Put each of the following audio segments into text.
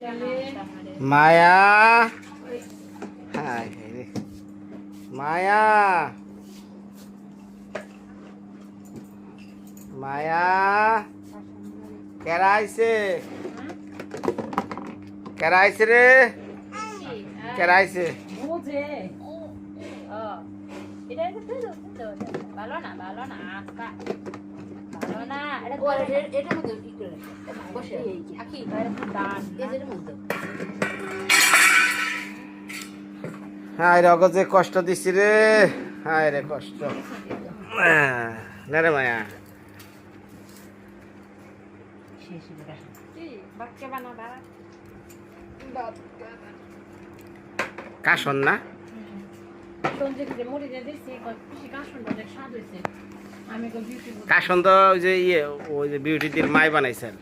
মায়া high রে মায়া মায়া কেরাইছে কেরাইছে রে কেরাইছে বুঝে এটা ভালো না ভালো না ভালো না এটার মধ্যে কি করে বসে আখি দান এদের মধ্যে হায় রে অগজে কষ্ট দিছি রে হায় রে কষ্ট না রে মায়া বাক্য বানাবা কাশন না সঞ্জিতে মুড়ি দিয়ে দিছি খুশি কাশন অনেক স্বাদ হয়েছে আমি তো বিউটি কাশন তো ওই যে ওই যে বিউটিদের মাই বানাইছেন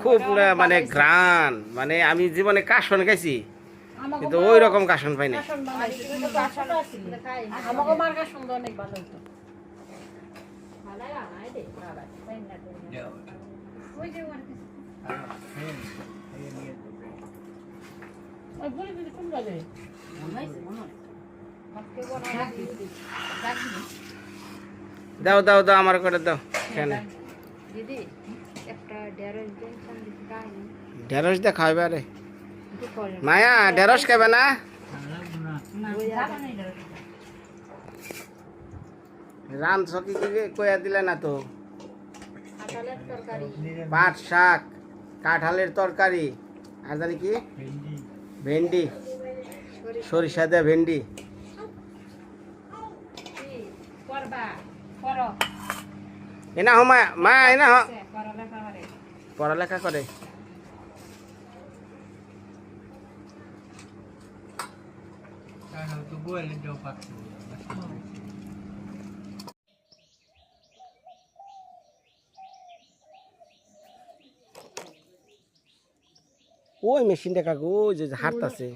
খুব মানে ঘ্রাণ মানে আমি জীবনে কাশন খাইছি কিন্তু ওই রকম কাশন পাই না কাশন বানাইছি কিন্তু কাশন আছে আমাকে মার কাশন তো অনেক ভালো হতো ভালো না দে বাবা তাই না ওই যে ওই বলে দিদি কোন যাবে দাও দাও দাও আমার করে দাও কেন দিদি একটা ঢেঁড়স দেন সঙ্গে খাইনি ঢেঁড়স দিয়ে খাইবে আরে মায়া ঢেঁড়স খাবে না রান সকি কইয়া দিলে না তো কাঁঠালের তরকারি পাট শাক কাঁঠালের তরকারি আর জানি কি ভেন্ডি সরিষা দেয়া ভেন্ডি করবা করো এনা হো মায়া মা এনা হ করলে খাবারে পড়ালেখা করে ওই মেশিনটা কাকু ওই যে হাঁটতাছে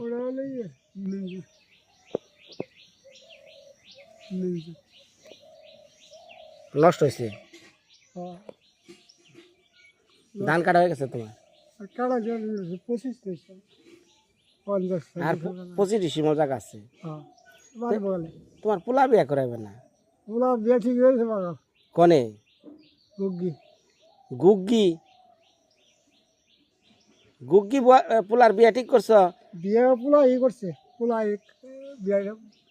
নষ্ট হয়েছে ধান কাটা হয়ে গেছে তোমার আর 25 ডিসেম্বর জায়গা আছে তোমার পোলা বিয়া করাইবে না কনে গুগ্গি গুগ্গি পোলার বিয়া ঠিক করছ বিয়ে পোলা ই করছে পোলা বিয়ে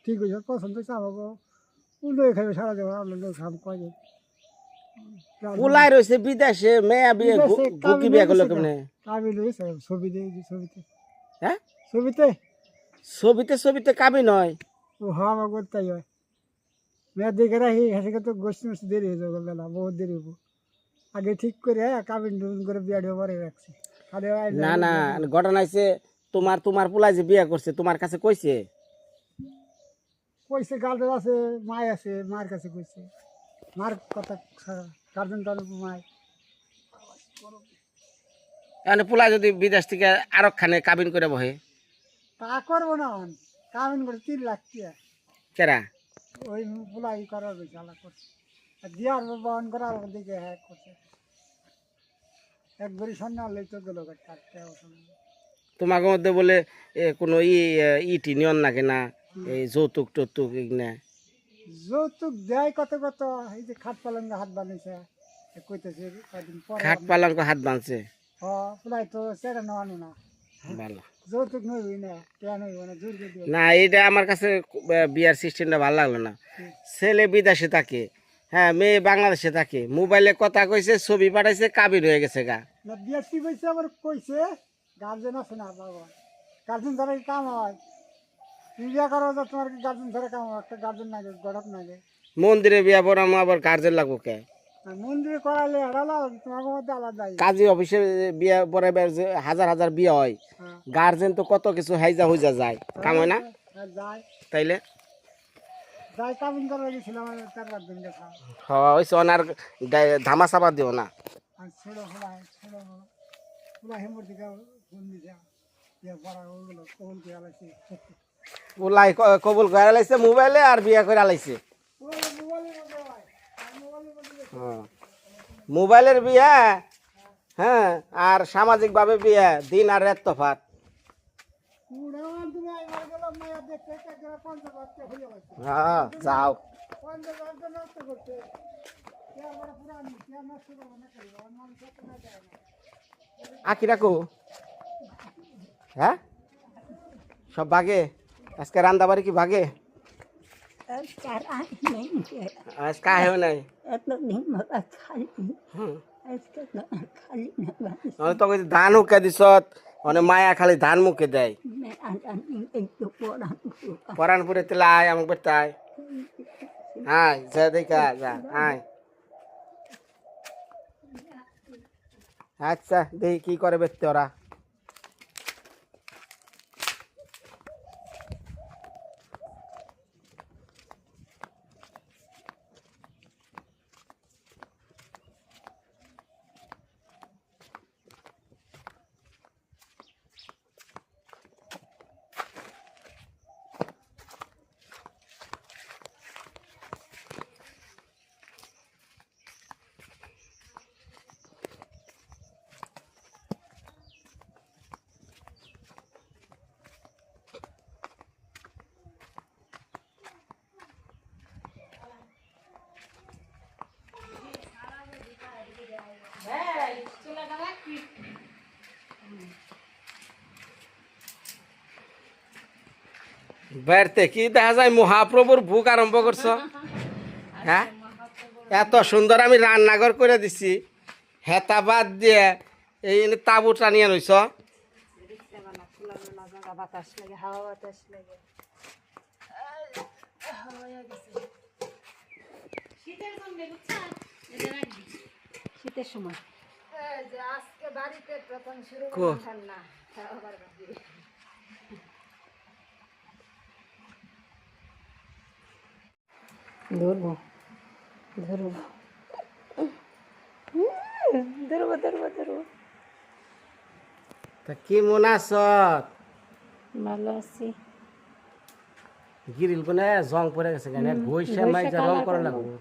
ঠিক হয়েছে পছন্দ হয়েছে আমাকে উল্লে খাবে সারা যাবে আপনার খাম কয়ে পোলাই রয়েছে বিদেশে মেয়া বিয়ে গুগ্গি বিয়া করলো কেমনে কাবি লইছে ছবিতে ছবিতে হ্যাঁ ছবিতে ছবিতে ছবিতে কাবি নয় ও হ্যাঁ আমার করতেই হয় মেয়ে দেখে রাখি হেসে তো গোষ্ঠী মোষ্ঠী দেরি হয়ে যাবে বেলা বহুত দেরি হবো আগে ঠিক করে কাবিন টুবিন করে বিয়া দিয়ে পরে রাখছি না না ঘটনা হয়েছে তোমার তোমার পোলাই যে বিয়া করছে তোমার কাছে কইছে কইছে গার্জেন আছে মায় আছে মার কাছে কইছে মার কথা গার্জেন তার মায় মানে পোলা যদি বিদেশ থেকে আরো খানে কাবিন করে বহে তা করবো না কাবিন করে 3 লাখ টাকা কেরা ওই পোলাই করার রয়েছে আলাদা করছে দিয়ার বহন করার দিকে হ্যাঁ করছে একবারই সন্ধ্যা হলে তো গেল তোমাকে মধ্যে বলে কোনো ইটি নিয়ন নাকি না এই যৌতুক টৌতুক না যৌতুক দেয় কত কত এই যে খাট পালঙ্গ হাত বানিয়েছে কইতেছে কদিন পরে খাট পালঙ্ক হাত বাঁধছে পোলাই তো সেটা নেওয়ানো না ভালো যৌতুক নইবই না কেন নইব না জোর দিয়ে না এইটা আমার কাছে বিয়ার সিস্টেমটা ভালো লাগলো না ছেলে বিদেশে থাকে হ্যাঁ মেয়ে বাংলাদেশে থাকে মোবাইলে কথা কইছে ছবি পাঠাইছে কাবির হয়ে গেছে গা না বিয়ে ঠিক হয়েছে আবার কইছে গার্জেন আছে না বাবা গার্জেন ধরে কাম হয় তুমি বিয়ে করো তো তোমার গার্জেন ধরে কাম হয় একটা গার্জেন লাগে গড়ক লাগে মন্দিরে বিয়া পড়াম আবার গার্জেন লাগবো কে মন্দিরে করাইলে হারালা তোমার মধ্যে আলাদা কাজী অফিসে বিয়া পড়াইবে যে হাজার হাজার বিয়া হয় গার্জেন তো কত কিছু হাইজা হইজা যায় কাম হয় না যায় তাইলে যাই কাবিন করা গেছিলাম 4-5 দিন দেখা হ্যাঁ ওই সোনার ধামা চাপা দিও না আর ছোট খোলা হেমর দিকে ফোন দিছে বিয়ে পড়া ওগুলো কবল করে আলাইছে ওলাই কবুল করে লাইছে মোবাইলে আর বিয়া করে লাইছে মোবাইলের বিয়া হ্যাঁ আর সামাজিকভাবে বিয়ে দিন আর রাত তফাৎ। উড়ান তুমি একবার গেলাম মায়া দেখতে একবার 50 বাচ্চা হয়ে গেছে হ্যাঁ যাও 50 বাচ্চা নষ্ট করতে কে আমার পুরানি কে নষ্ট করবে না করবে আমার মানুষ তো না যায় না আঁকি রাখো। হ্যাঁ সব ভাগে আজকে রান্না বাড়ি কি ভাগে? আজ কাহেও নাই। তো ধান উকে দিছ মানে মায়া খালি ধান মুখে দেয় পরানপুরে তেলে আয় আমাকে বেটায় আয় যা দেখা যা আয়। আচ্ছা দেখি কি করে বেচতে ওরা। বেড়তে কি দেখা যায় মহাপ্রভুর ভুক আরম্ভ করছো? হ্যাঁ এত সুন্দর আমি রান্নাঘর করে দিছি হেতা বাদ দিয়ে এই তাবু টানিয়ে রইছ। বাতাস লাগে হাওয়া বাতাস লাগে শীতের সময় আজকে বাড়িতে প্রথম শুরু ঠান্ডা ধরবো ধরবো ধরবো ধরবো ধরবো। তা কি মনে আছ? ভালো আছি। গিরিল কোনে জং পড়ে গেছে কেন ঘইসা মাই যা রং করা লাগবো।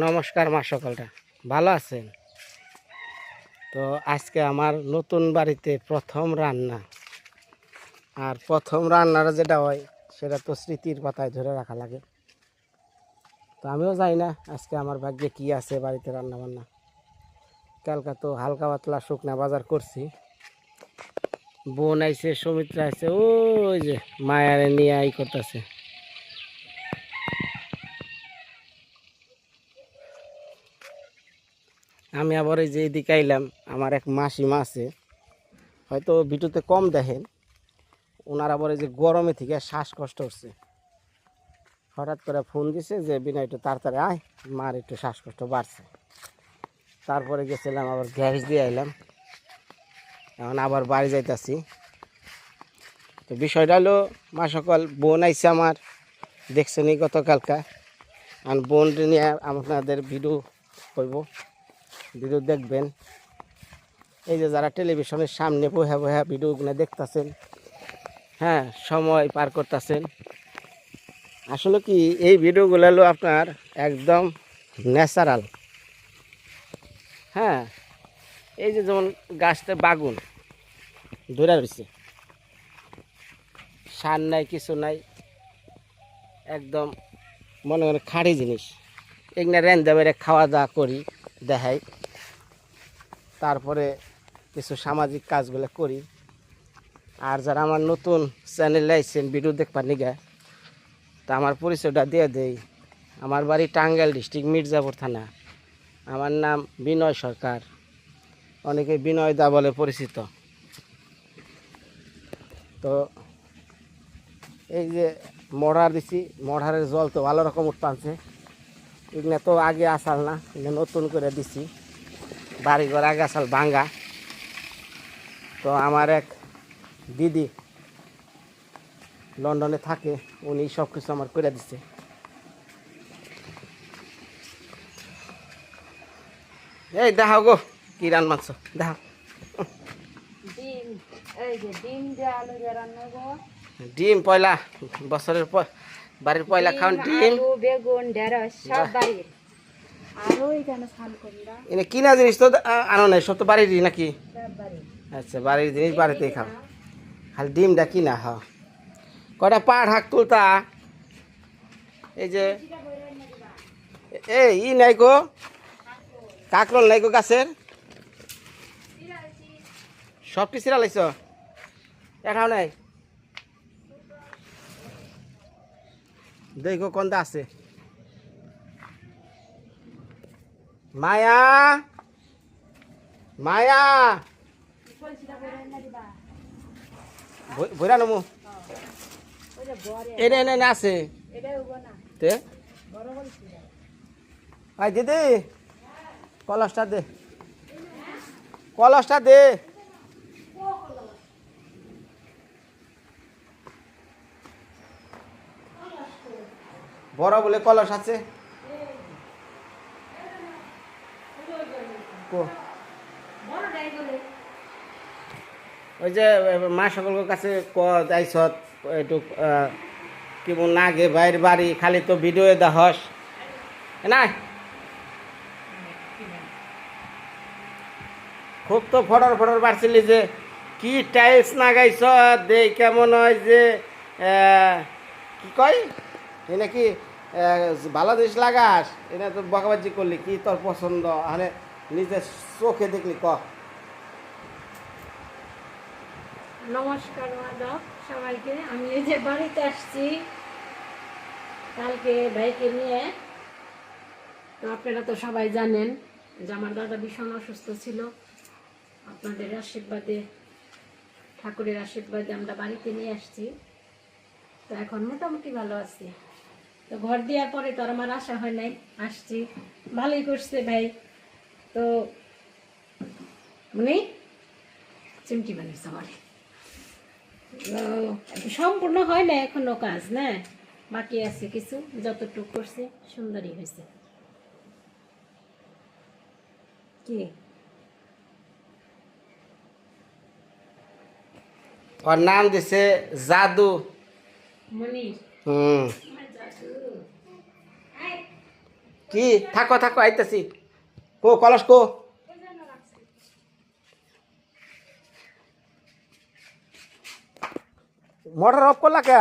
নমস্কার মা সকলটা ভালো আছেন তো? আজকে আমার নতুন বাড়িতে প্রথম রান্না, আর প্রথম রান্নাটা যেটা হয় সেটা তো স্মৃতির পাতায় ধরে রাখা লাগে। তো আমিও যাই না আজকে আমার ভাগ্যে কি আছে বাড়িতে রান্না বান্না। কালকা তো হালকা পাতলা শুকনা বাজার করছি। বোন আইছে, সৌমিত্রা আইছে, ওই যে মায়ারে নিয়ে আই করতেছে। আমি আবার এই যে এদিকে আইলাম, আমার এক মাসিমা আছে, হয়তো ভিডিওতে কম দেখেন, ওনার আবার এই যে গরমে থেকে শ্বাসকষ্ট হচ্ছে। হঠাৎ করে ফোন দিছে যে বিনা একটু তাড়াতাড়ি আয়, মার একটু শ্বাসকষ্ট বাড়ছে। তারপরে গেছিলাম আবার গ্যাস দিয়ে আইলাম, এখন আবার বাড়ি যাইতাছি। তো বিষয়টা হলো মা সকল বোন আইছে আমার, দেখছেনি গতকালকা। আর বোন নিয়ে আপনাদের ভিডিও করব, ভিডিও দেখবেন। এই যে যারা টেলিভিশনের সামনে বহে বহে ভিডিওগুলো দেখতেছেন, হ্যাঁ সময় পার করতেছেন, আসলে কি এই ভিডিওগুলো হলো আপনার একদম ন্যাচারাল। হ্যাঁ এই যে যেমন গাছটা বাগুন ধরে রয়েছে, সার নাই কিছু নাই, একদম মনে মনে খাঁটি জিনিস। এগুলো রেন্দা বেড়ে খাওয়া দাওয়া করি, দেখাই, তারপরে কিছু সামাজিক কাজগুলো করি। আর যারা আমার নতুন চ্যানেলে আইছেন ভিডিও দেখবার নিগা, তা আমার পরিচয়টা দিয়ে দেই। আমার বাড়ি টাঙ্গাইল ডিস্ট্রিক্ট মির্জাপুর থানা। আমার নাম বিনয় সরকার, অনেকে বিনয় দা বলে পরিচিত। তো এই যে মড়ার দিছি, মড়ারের জল তো ভালো রকম উঠপানছে। এগুলো তো আগে আসাল না, এগুলো নতুন করে দিছি। বাড়িঘর আগে আসাল ভাঙ্গা। তো আমার এক দিদি লন্ডনে থাকে, উনি সব কিছু আমার করে দিছে। এই দেখাও গো কি রান মাছ দেখাও। ডিম এই যে ডিম দিয়ে আলু দিয়ে রান্না গো। ডিম পয়লা বছরের বাড়ির পয়লা খাওয়ান ডিম। আলু বেগুন ঢেঁড়স সব বাড়ির। আর ওই যেন ছাল কুমড়া এনে কিনা জিনিস তো আনো নাই, সব তো বাড়িরই নাকি? সব বাড়ির। আচ্ছা, বাড়ির জিনিস বাড়িতেই খাও, খালি ডিমটা কিনা খাও। কয়টা পাট হাক তুলতা। এই যে এই নাই গো, কাকরল নাই গো গাছের, সবটি চিরা লাইছ এটাও নাই। দেখো কোনটা আছে। মায়া মায়া বইরা নমু ওই যে বরে এনে এনে এনে আছে এটা হবো না তে। বড় বলছি আই দিদি কলসটা দে, কলসটা দে। বড় বলে কলস আছে কো? ওই যে মা সকলের কাছে যাইছ একটু কেমন নাগে বাইর বাড়ি, খালি তো ভিডিও দেহস না। খুব তো ফটর ফটর বাড়ছিলি যে কি টাইলস নাগাইছ, দে কেমন হয় যে কি কয় এনে কি ভালো জিনিস লাগাস, এনে তো বকাবাজি করলি কি তোর পছন্দ, মানে নিজের চোখে দেখলি ক। নমস্কার আদাব সবাইকে। আমি এই যে বাড়িতে আসছি কালকে ভাইকে নিয়ে। তো আপনারা তো সবাই জানেন যে আমার দাদা ভীষণ অসুস্থ ছিল। আপনাদের আশীর্বাদে, ঠাকুরের আশীর্বাদে আমরা বাড়িতে নিয়ে আসছি। তো এখন মোটামুটি ভালো আছি। তো ঘর দেওয়ার পরে তো আর আমার আশা হয় নাই, আসছি, ভালোই করছে ভাই। তো উনি চিমটি বানিয়েছে আমার। সম্পূর্ণ হয় না এখনো কাজ, না বাকি আছে কিছু, যতটুকু করছে সুন্দরই হয়েছে। কি ওর নাম দিছে জাদু। মনির হুম, কি থাকো থাকো আইতেছি। কো কলস কো? মোটর অফ করলা কে?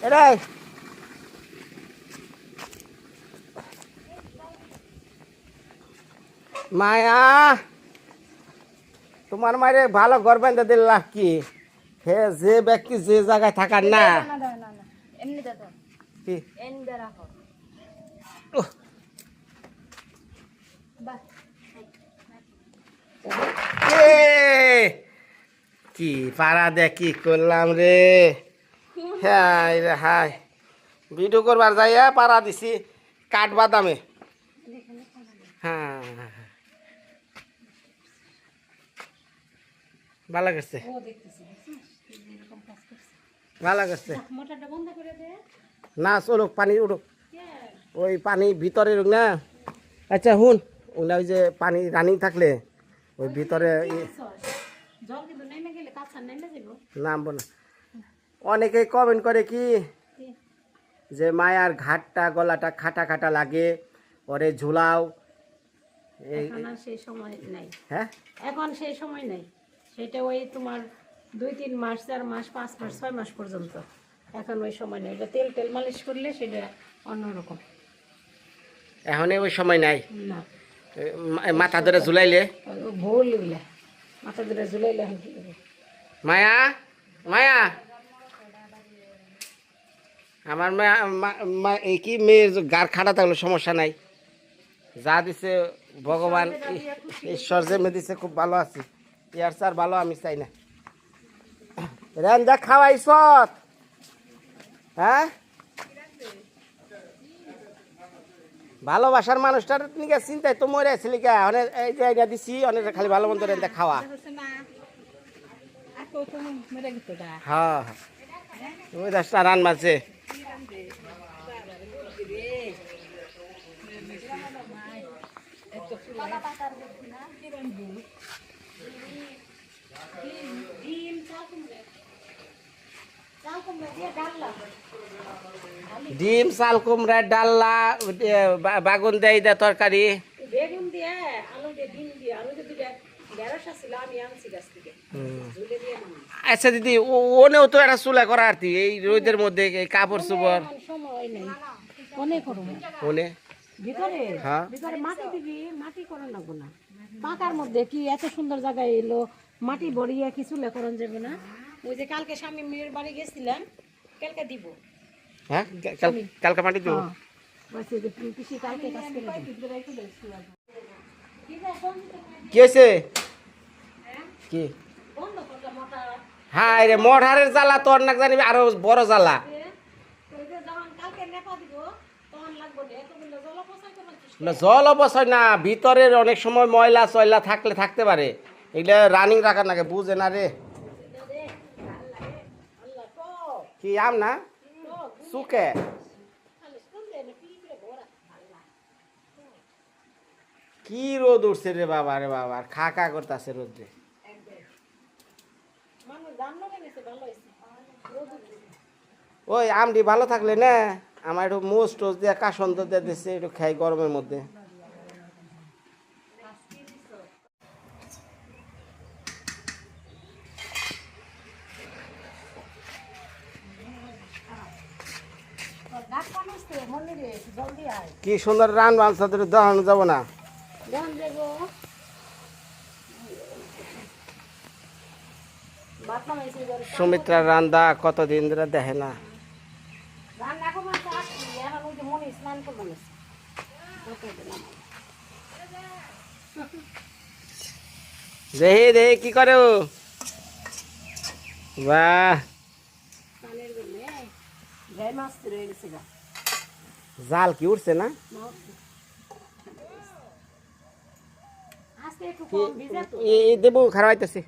এটাই মায়া, তোমার মায়ের ভালো ঘর বেঁধে দিল্লা কি? হে যে ব্যক্তি যে জায়গায় থাকার না না না না না এমনি দাও কি এমনি দিয়ে রাখো উহ, বাস এ, কি পাড়া দে কি করলাম রে। হাই রে হাই, ভিডিও করবার যাইয়া পাড়া দিছি কাঠ বাদামে। হ্যাঁ ভালো করছে, ও দেখতেছি এরকম কাজ করছে। ভালো করছে। মোটরটা বন্ধ করে দে। না চলুক, পানি উঠুক, ওই পানি ভিতরে উঠুক না। আচ্ছা হুন, ওনা ওই যে পানি রানিং থাকলে ওই ভিতরে জল কিন্তু নেমে গেলে কাঁচা নেমে যাবো। নামবো না। অনেকেই কমেন্ট করে কি যে মায়ার ঘাটটা গলাটা খাটা খাটা লাগে, ওরে ঝুলাও এখন আর সেই সময় নাই, হ্যাঁ এখন সেই সময় নাই। সেটা ওই তোমার 2-3 মাস, 4 মাস, 5 মাস, 6 মাস পর্যন্ত। এখন ওই সময় নেই, এটা তেল তেল মালিশ করলে সেটা অন্যরকম। এখন ওই সময় নাই। না, মাথা ধরে ঝুলাইলে ভুল এগুলা, মাথা ধরে ঝুলাইলে এখন কি করবে? মায়া মায়া আমার এই কি মেয়ের গার খাটা থাকলে সমস্যা নাই, যা দিছে ভগবান ঈশ্বর যে মেয়ে দিছে খুব ভালো আছি, ইয়ার স্যার ভালো আমি চাই না। রান্দা খাওয়াইছ হ্যাঁ, ভালোবাসার মানুষটার নিকে চিন্তায় তো মরে আছে লিখা অনেক এই জায়গা দিছি অনেক খালি ভালো মন্দ রান্দা খাওয়া। হ্যাঁ ওই 10টা রান মারছে। ডিম চাল কুমড়া ডাল্লা বাগুন দেয় দা তরকারি। বেগুন দিয়ে আলু দিয়ে ডিম দিয়ে আলু দিয়ে দুইটা ঢেঁড়স আছিল, আমি আনছি গাছ থেকে, ঝুলে দিয়ে নামাই। আচ্ছা দিদি ওনেও তো একটা চুলা করা আর কি এই রোদের মধ্যে এই কাপড় চোপড় এখন সময় নেই, অনেক করবো ওনে ভিতরে, হ্যাঁ। ভিতরে মাটি দিবি, মাটি করার লাগবো না। পাকার মধ্যে কি এত সুন্দর জায়গায় এলো, মাটি ভরিয়ে কি চুলে করন যাবে না? ওই যে কালকে স্বামী মেয়ের বাড়ি গেছিলাম, কালকে দিব। হ্যাঁ কালকে মাটি দেবো। হ্যাঁ, বলছে যে পিসি কালকে কাজ করে দিবে। কি হয়েছে কি হ্যাঁ রে মঠারের জ্বালা তোর না জানিবি আরো বড় জ্বালা। না জল অবশ্যই না, ভিতরের অনেক সময় ময়লা চয়লা থাকলে থাকতে পারে, এগুলো রানিং রাখার নাকি বুঝে না রে। কি আম না সুকে কি রোদ উঠছে রে বাবা, রে বাবা খা খা করতেছে রোদ্রে। ওই আমটি ভালো থাকলে না আমার একটু মোজ টোজ দিয়ে কাসন্দ দিয়ে দিচ্ছে, একটু খাই গরমের মধ্যে। কি সুন্দর রান বাংলা দেখানো যাব না। সুমিত্রার রান্দা কতদিন ধরে দেখে না। দেখি দেখি কি করে ও, বাহ জাল কি উঠছে না? দেবো খারাপ হইতেছে।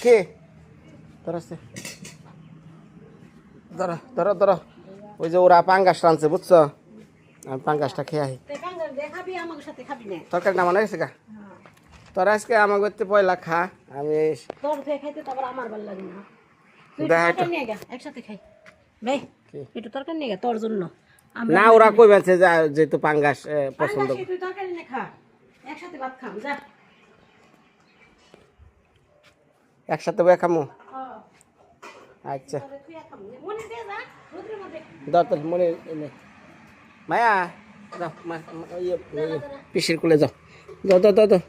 কে ধরছে ধরো ধরো ধরো, ওই যে ওরা পাঙ্গাস রাঁধছে বুঝছো, আমি পাঙ্গাসটা খেয়ে আহি। তরকারি নামানো গেছে গা, তোরা আজকে আমার করতে পয়লা খা, আমি একসাথে খাই ভাই, একটু তরকারি নিয়ে তোর জন্য। না ওরা কই বলছে যেহেতু পাঙ্গাস পছন্দ। তুই তরকারি নিয়ে খা, একসাথে ভাত খাম যা। একসাথে বয়ে খামু। আচ্ছা দাও তো মনে মায়া যাও পিসির কোলে যাও, যাও দাও দাও দাও।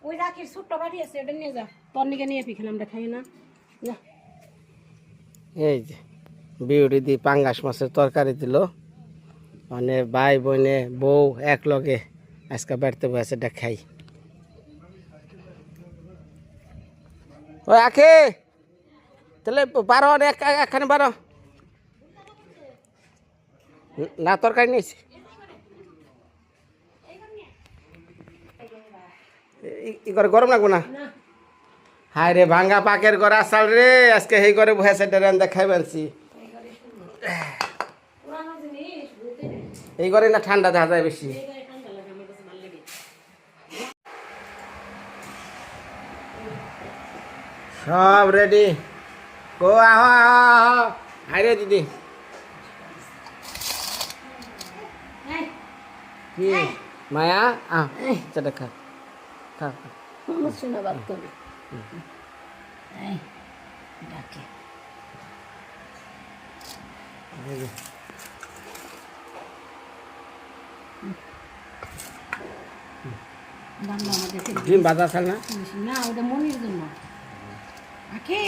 ওই রাখির ছোট্ট বাড়ি আছে, ওটা নিয়ে যা, তোর নিকে নিয়ে পিখালাম, আমরা খাই না যা। এই যে বিউটি দি পাঙ্গাস মাছের তরকারি দিল, মানে ভাই বোনে বউ এক লগে আজকে বাড়িতে বসে খাই। ওই আখে তাহলে বারো একখানে বারো না তরকারি নিয়েছি ই করে গরম লাগবো না হায় রে ভাঙ্গা পাকের ঘর আসাল রে আজকে এই ঘরে বসে সেটা রান্না খাই বানছি এই ঘরে না ঠান্ডা দেখা যায় বেশি সব রেডি গো আহ হাই রে দিদি কি মায়া আহ সেটা খা খা খা শোনা বাদ করবে ডাকে বাংলা আমাদের ডিম বাজা চাল না না ওটা মনির জন্য আখে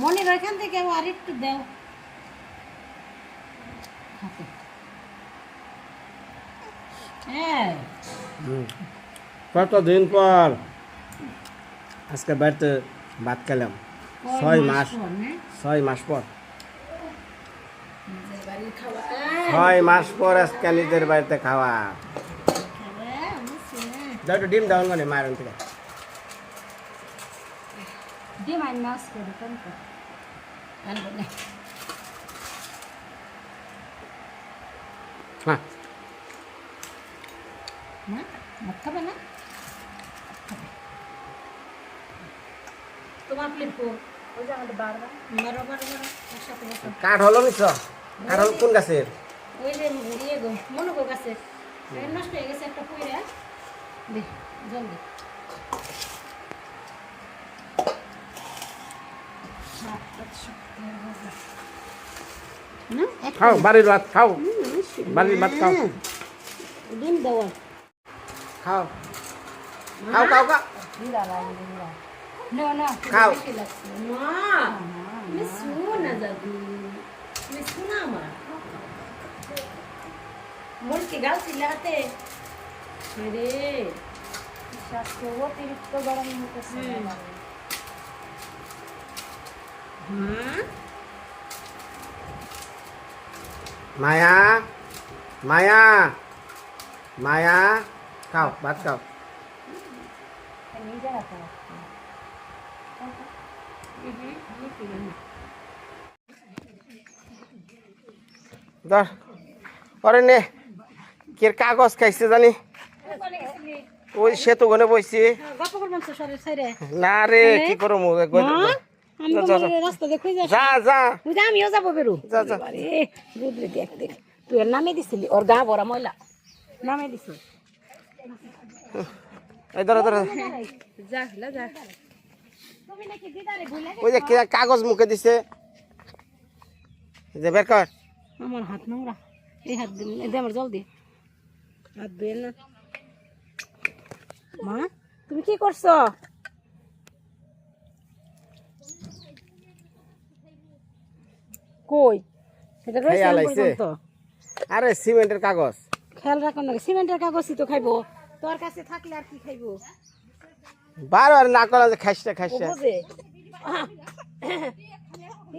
মনির ওইখান থেকে আর একটু দেও হাতে হ্যাঁ কতদিন পর আজকে বাড়িতে ভাত খেলাম 6 মাস 6 মাস পর 6 মাস পর আজকে নিজের বাড়িতে খাওয়া দাও একটু ডিম দাও মানে মায়ের থেকে ডিম আইন মাছ করে আনবো না হ্যাঁ না ভাত খাবে না তোমার প্লেট কো ওই যে আমাদের বারবার বারো বারো বারো একসাথে বসো কাঠ হলো নিছ কাঠ হলো কোন গাছের ওই যে ইয়ে গো মনে গো গাছে নষ্ট হয়ে গেছে একটা পইরা দে জল দে না খাও বাড়ির ভাত খাও বাড়ির ভাত খাও ডিম দেওয়া খাও খাও খাও খাও না না খাও। বেশি লাগছে না তুমি শোনা যাবি তুমি শোনা আমার মুরকি গাল চিল্লাতে রে স্বাস্থ্য অতিরিক্ত গরম হতেছে হ্যাঁ মায়া মায়া মায়া খাও ভাত খাও নিজের হাতে ধর ওরে নে কে কাগজ খাইছে জানি ওই সেতু গনে বইছি গপ করবেন তো সরে সাইরে না রে কি করব আমি তোমার রাস্তা দেখই যাই যা যা বুঝা আমিও যাবো বেরু যা যা আরে রুদ্রে দেখ দেখ তুই এর নামে দিছিলি ওর গা ভরা ময়লা নামে দিছি এই ধর ধর যা হলা যা তুমি নাকি দিদারে ভুলে ওই যে কে কাগজ মুখে দিছে যে বের কর আমার হাত নোংরা এই হাত দে আমার জল দে হাত ধুয়ে না মা তুমি কি করছো কই এটা রয়েছে খেয়াল আম আইছে? পর্যন্ত। আরে সিমেন্টের কাগজ খেয়াল রাখো না সিমেন্টের কাগজই তো খাইবো তোর কাছে থাকলে আর কি খাইবো বারবার না করা যে খাইছে ও খাইছে বোঝে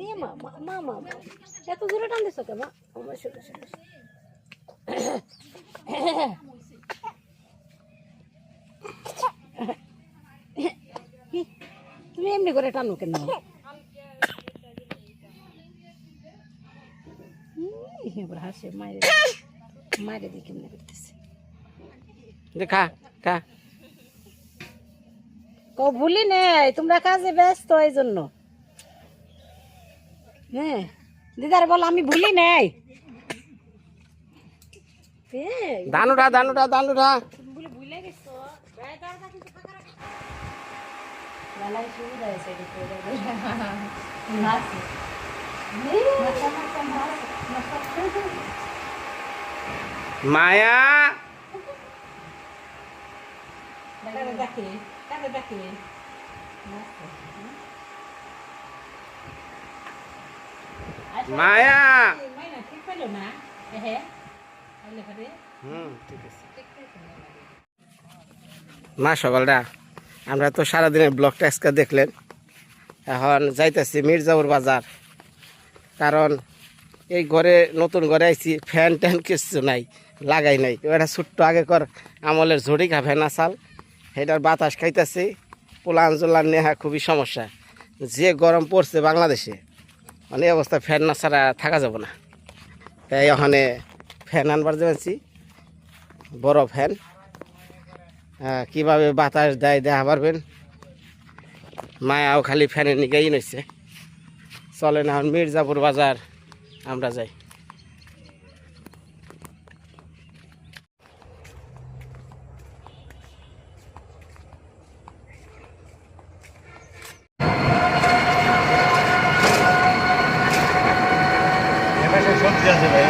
এ মা মা মা মা মা। এত জোরে টান দিছো কেন আমার শুনে শুনে তুমি এমনি করে টানো কেন এবার হাসে মায়ের মায়ের দিয়ে কেমনে করতেছে যে খা খা ও ভুলি নেই তোমরা কাজে ব্যস্ত এই জন্য হ্যাঁ দিদার বল আমি ভুলি নেই ধান উঠা ধান উঠা ধান উঠা বলে ভুলে গেছো বেলায় সুবিধা হয়েছে মায়া দেখে কাকে দেখে মায়া মাইনা ঠিক পেলো না হ্যাঁ ঠিক আছে মা সকালটা আমরা তো সারাদিনের ব্লগটা আজকে দেখলেন এখন যাইতেছি মির্জাপুর বাজার, কারণ এই ঘরে নতুন ঘরে আইছি, ফ্যান ট্যান কিছু নাই, লাগাই নাই। এটা ছোট্ট আগেকর আমলের ঝড়িকা ফ্যান আসাল, সেটার বাতাস খাইতেছি। পোলান জোলান নেহা খুবই সমস্যা, যে গরম পড়ছে বাংলাদেশে, মানে এই অবস্থা ফ্যান না ছাড়া থাকা যাব না। তাই ওখানে ফ্যান আনবার যাচ্ছি, বড় ফ্যান। কীভাবে বাতাস দেয় দেখা পারবেন। মায়াও খালি ফ্যানের নিকেই নইছে। চলেন এখন মির্জাপুর বাজার আমরা যাই। সবজি আছে ভাই,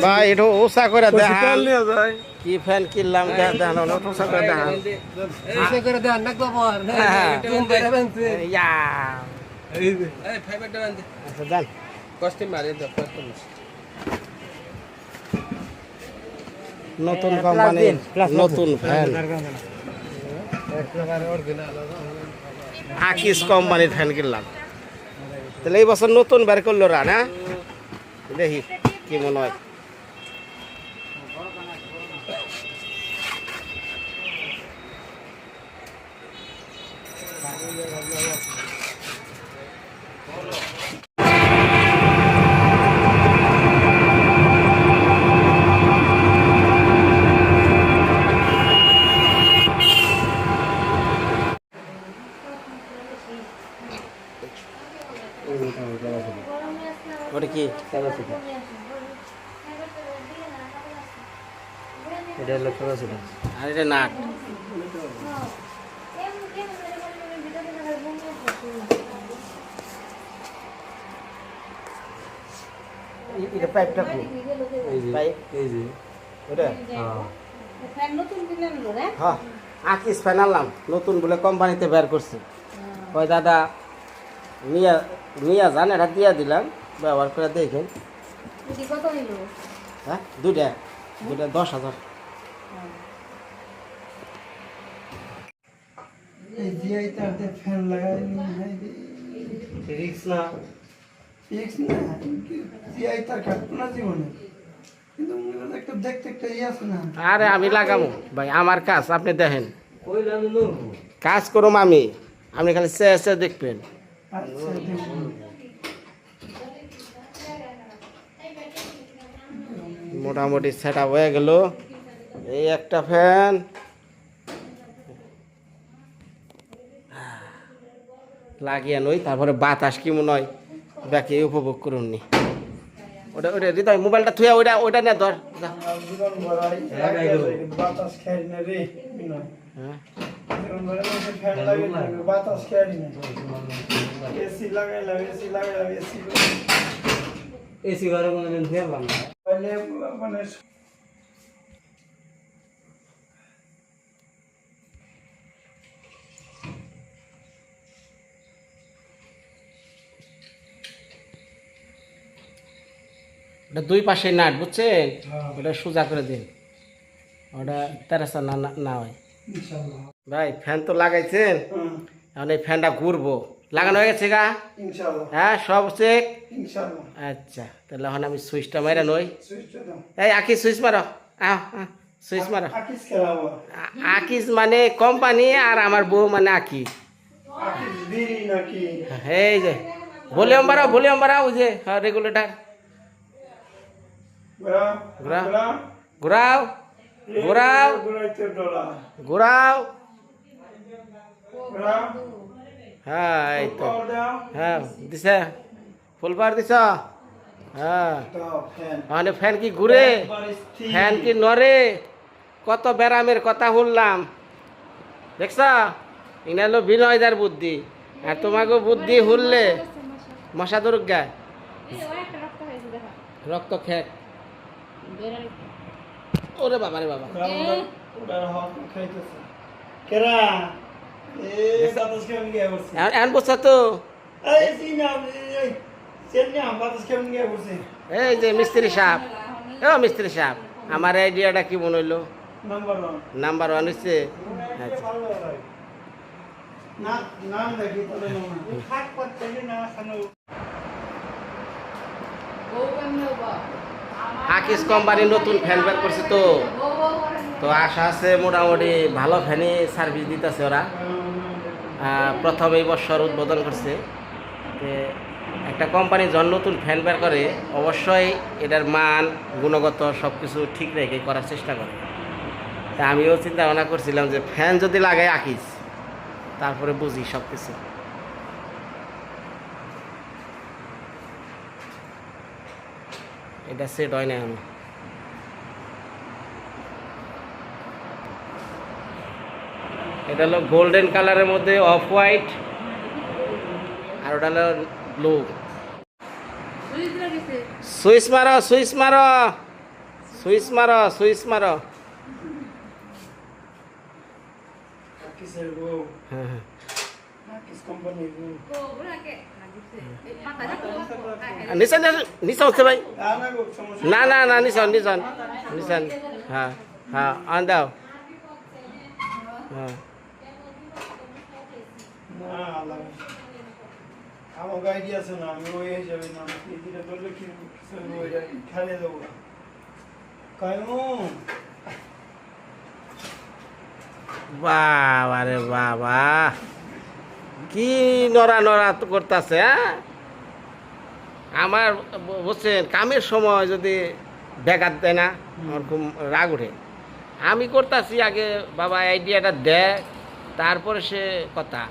ভাই একটু ওসা করে দেখান কি ফ্যান কিনলাম, দেখান ওসা করে দেখান। ইয়া। আচ্ছা, যান। নতুন কোম্পানির নতুন ফ্যান, আকিস কোম্পানির ফ্যান কিনলাম। তাহলে এই বছর নতুন বের করলো রা না, দেখি কি মনে হয়। ওটা কি? আর এটা নাট। এটা পাইপটা কি? পাইপ ওটা? হ্যাঁ, আকিস ফ্যান আনলাম নতুন বলে কোম্পানিতে বের করছে। ওই দাদা নিয়া যান, এটা দিয়া দিলাম, ব্যবহার করে দেখেন। হ্যাঁ, দুইটা 10,000। ফ্যান লাগাই রিক্স না, জিআই তার কাটতো না জীবনে, কিন্তু একটা দেখতে একটা ইয়ে আছে না। আরে আমি লাগাবো ভাই, আমার কাজ আপনি দেখেন, কাজ করুম আমি, আপনি খালি চেয়ে দেখবেন। আচ্ছা দেখুন। মোটামুটি সেট আপ হয়ে গেল। এই একটা ফ্যান, লাগিয়ে নই, তারপরে বাতাস কি মনে হয় দেখে উপভোগ করুন নি। ওটা হৃদয় মোবাইলটা থুয়া ওইটা নিয়ে ধর। বাতাস খাই না রে, হ্যাঁ, ফ্যান লাগে বাতাস খাই না। এসি লাগাইলাম, এসি ঘরে কোনোদিন ফেরলাম না। মানে ওটা দুই পাশে নাট বুঝছেন, ওটা সোজা করে দিন, ওটা তেরাসা না হয়। ভাই ফ্যান তো লাগাইছেন, এখন এই ফ্যানটা ঘুরবো, লাগানো হয়ে গেছে গা? হ্যাঁ, সব চেক। আচ্ছা, তাহলে এখন আমি সুইচটা মারা নই। এই আকিস সুইচ মারো, সুইচ মারো। আকিস মানে কোম্পানি, আর আমার বউ মানে আকি। এই যে ভলিউম বাড়াও, ওই যে রেগুলেটর ঘুরাও। হ্যাঁ, এই তো, হ্যাঁ দিছে, ফুল পাওয়ার দিছ। হ্যাঁ, মানে ফ্যান কি ঘুরে, ফ্যান কি নড়ে, কত ব্যারামের কথা শুনলাম, দেখছ? এটা হলো বিনয়দার বুদ্ধি, আর তোমাকে বুদ্ধি হুললে মশা দরুক গায়, রক্ত খেক। ওরে বাবা রে বাবা, কেরা এই বাতাস কেমন গিয়ে পড়ছে এখন বসা তো এই সিনা এই চেন্না বাতাস কেমন গিয়ে পড়ছে এই যে মিস্ত্রি সাহেব ও মিস্ত্রি সাহেব আমার আইডিয়াটা কি মনে হইলো নাম্বার 1 নাম্বার 1 হচ্ছে না নাম দেখি তাহলে নাম থাক করতে না সানো আকিস কোম্পানি নতুন ফ্যান বের করছে তো তো আশা আছে মোটামুটি ভালো ফ্যানই সার্ভিস দিতেছে ওরা প্রথম এই বছর উদ্বোধন করছে তো একটা কোম্পানি যখন নতুন ফ্যান বের করে অবশ্যই এটার মান গুণগত সব কিছু ঠিক রেখে করার চেষ্টা করে তা আমিও চিন্তা ভাবনা করছিলাম যে ফ্যান যদি লাগাই আকিস তারপরে বুঝি সব কিছু এটা সেট হয় না আমি এটা হলো গোল্ডেন কালারের মধ্যে অফ হোয়াইট আর ওটা হলো ব্লু সুইচ মারো সুইচ মারো সুইচ মারো সুইচ মারো কিসের গো হ্যাঁ হ্যাঁ কিস কোম্পানি গো নিশান নিশান হচ্ছে ভাই না গো সমস্যা না না না নিশান নিশান নিশান হ্যাঁ হ্যাঁ আন দাও হ্যাঁ না আল্লাহ আমার গাইডি আছে না আমি ওই হিসাবে না এই দিনে ধরলে কি ওইটা খেলে দেবো কায়মু বাবা রে বাবা কি নড়া নড়া করতেছে হ্যাঁ আমার বুঝছেন কামের সময় যদি ব্যাঘাত দেয় না আমার খুব রাগ উঠে আমি করতেছি আগে বাবা আইডিয়াটা দেয় তারপরে সে কথা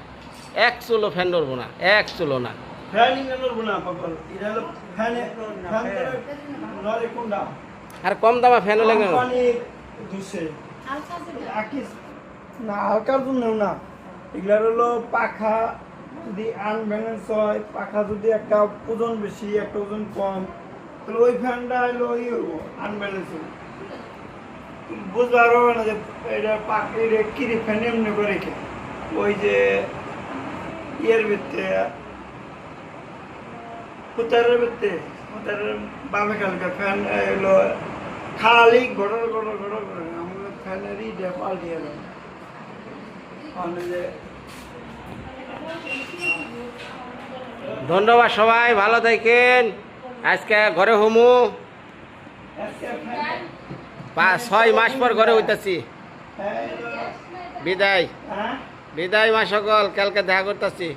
এক চুলো ফ্যান ধরবো না এক চুলো না ফ্যান ইঞ্জিনের বুনা পাগল এটা হলো ফ্যান ফ্যান নরে কোনটা আর কম দামা ফ্যানও লাগে না পানি দুসে আকিস না হালকার জন্য না এগুলা হলো পাখা যদি আনব্যালেন্স হয় পাখা যদি একটা ওজন বেশি একটা ওজন কম তাহলে ওই ফ্যানটা হলো ওই আনব্যালেন্স হবে বুঝতে পারবো না যে এটা পাখির কিরি ফ্যান এমনি করে রেখে ওই যে ইয়ের ভিতরে হুতারের ভিতরে হুতারের বামে কালকে ফ্যান এলো খালি গড়র গড়র গড়র করে আমাদের ফ্যানেরই ডেপাল দিয়ে গেল ধন্যবাদ সবাই ভালো থাকেন আজকে ঘরে হমু 6 মাস পর ঘরে হইতাছি বিদায় বিদায় মা সকল কালকে দেখা করতেছি